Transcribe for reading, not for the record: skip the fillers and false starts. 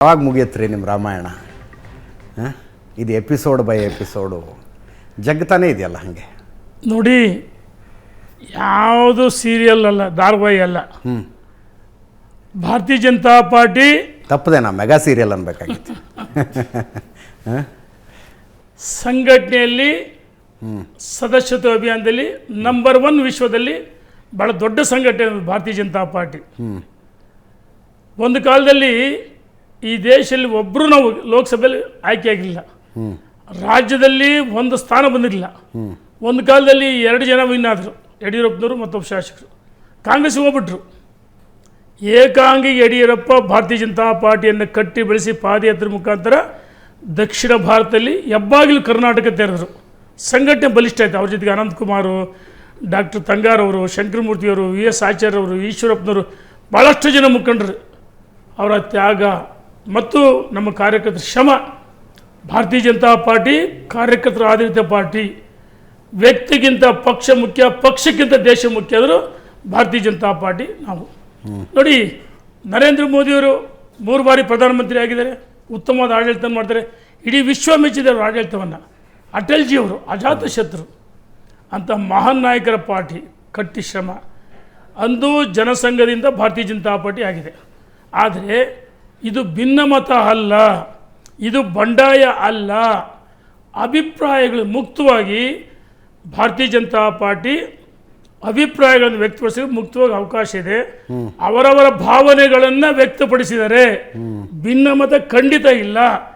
ಯಾವಾಗ ಮುಗಿಯತ್ರಿ ನಿಮ್ಮ ರಾಮಾಯಣ? ಇದು ಎಪಿಸೋಡ್ ಬೈ ಎಪಿಸೋಡು ಜಗ್ತಾನೇ ಇದೆಯಲ್ಲ ಹಾಗೆ. ನೋಡಿ, ಯಾವುದು ಸೀರಿಯಲ್ ಅಲ್ಲ, ಧಾರಾವಾಹಿ ಅಲ್ಲ. ಭಾರತೀಯ ಜನತಾ ಪಾರ್ಟಿ ತಪ್ಪದೇನಾ ಮೆಗಾ ಸೀರಿಯಲ್ ಅನ್ಬೇಕಾಗಿತ್ತು. ಸಂಘಟನೆಯಲ್ಲಿ ಸದಸ್ಯತ್ವ ಅಭಿಯಾನದಲ್ಲಿ ನಂಬರ್ 1 ವಿಶ್ವದಲ್ಲಿ ಭಾಳ ದೊಡ್ಡ ಸಂಘಟನೆ ಭಾರತೀಯ ಜನತಾ ಪಾರ್ಟಿ. ಒಂದು ಕಾಲದಲ್ಲಿ ಈ ದೇಶದಲ್ಲಿ ಒಬ್ಬರು ನಾವು ಲೋಕಸಭೆಯಲ್ಲಿ ಆಯ್ಕೆಯಾಗಿಲ್ಲ, ರಾಜ್ಯದಲ್ಲಿ ಒಂದು ಸ್ಥಾನ ಬಂದಿರಲಿಲ್ಲ. ಒಂದು ಕಾಲದಲ್ಲಿ 2 ಜನ ವಿನ್ ಆದರು, ಯಡಿಯೂರಪ್ಪನವರು ಮತ್ತೊಬ್ಬ ಶಾಸಕರು. ಕಾಂಗ್ರೆಸ್ಗೆ ಹೋಗ್ಬಿಟ್ರು. ಏಕಾಂಗಿ ಯಡಿಯೂರಪ್ಪ ಭಾರತೀಯ ಜನತಾ ಪಾರ್ಟಿಯನ್ನು ಕಟ್ಟಿ ಬೆಳೆಸಿ ಪಾದಯಾತ್ರೆ ಮುಖಾಂತರ ದಕ್ಷಿಣ ಭಾರತದಲ್ಲಿ ಹೆಬ್ಬಾಗಿಲು ಕರ್ನಾಟಕ ತೆರೆದರು. ಸಂಘಟನೆ ಬಲಿಷ್ಠ ಆಯಿತು. ಅವ್ರ ಜೊತೆಗೆ ಅನಂತಕುಮಾರು, ಡಾಕ್ಟರ್ ತಂಗಾರವರು, ಶಂಕರಮೂರ್ತಿಯವರು, VS ಆಚಾರ್ಯವರು, ಈಶ್ವರಪ್ಪನವರು, ಭಾಳಷ್ಟು ಜನ ಮುಖಂಡರು. ಅವರ ತ್ಯಾಗ ಮತ್ತು ನಮ್ಮ ಕಾರ್ಯಕರ್ತರ ಶ್ರಮ. ಭಾರತೀಯ ಜನತಾ ಪಾರ್ಟಿ ಕಾರ್ಯಕರ್ತರ ಆಡಳಿತ ಪಾರ್ಟಿ. ವ್ಯಕ್ತಿಗಿಂತ ಪಕ್ಷ ಮುಖ್ಯ, ಪಕ್ಷಕ್ಕಿಂತ ದೇಶ ಮುಖ್ಯ ಆದರೂ ಭಾರತೀಯ ಜನತಾ ಪಾರ್ಟಿ ನಾವು. ನೋಡಿ, ನರೇಂದ್ರ ಮೋದಿಯವರು 3 ಬಾರಿ ಪ್ರಧಾನಮಂತ್ರಿ ಆಗಿದ್ದಾರೆ, ಉತ್ತಮವಾದ ಆಡಳಿತ ಮಾಡ್ತಾರೆ. ಇಡೀ ವಿಶ್ವ ಮೆಚ್ಚಿದ್ದಾರೆ ಆಡಳಿತವನ್ನು. ಅಟಲ್ಜಿಯವರು ಅಜಾತ ಶತ್ರು ಅಂತ ಮಹಾನ್ ನಾಯಕರ ಪಾರ್ಟಿ, ಕಟ್ಟಿ ಶ್ರಮ. ಅಂದು ಜನಸಂಘದಿಂದ ಭಾರತೀಯ ಜನತಾ ಪಾರ್ಟಿ ಆಗಿದೆ. ಆದರೆ ಇದು ಭಿನ್ನಮತ ಅಲ್ಲ, ಇದು ಬಂಡಾಯ ಅಲ್ಲ. ಅಭಿಪ್ರಾಯಗಳು ಮುಕ್ತವಾಗಿ ಭಾರತೀಯ ಜನತಾ ಪಾರ್ಟಿ ಅಭಿಪ್ರಾಯಗಳನ್ನು ವ್ಯಕ್ತಪಡಿಸೋಕೆ ಮುಕ್ತವಾಗಿ ಅವಕಾಶ ಇದೆ. ಅವರವರ ಭಾವನೆಗಳನ್ನು ವ್ಯಕ್ತಪಡಿಸಿದರೆ ಭಿನ್ನಮತ ಖಂಡಿತ ಇಲ್ಲ.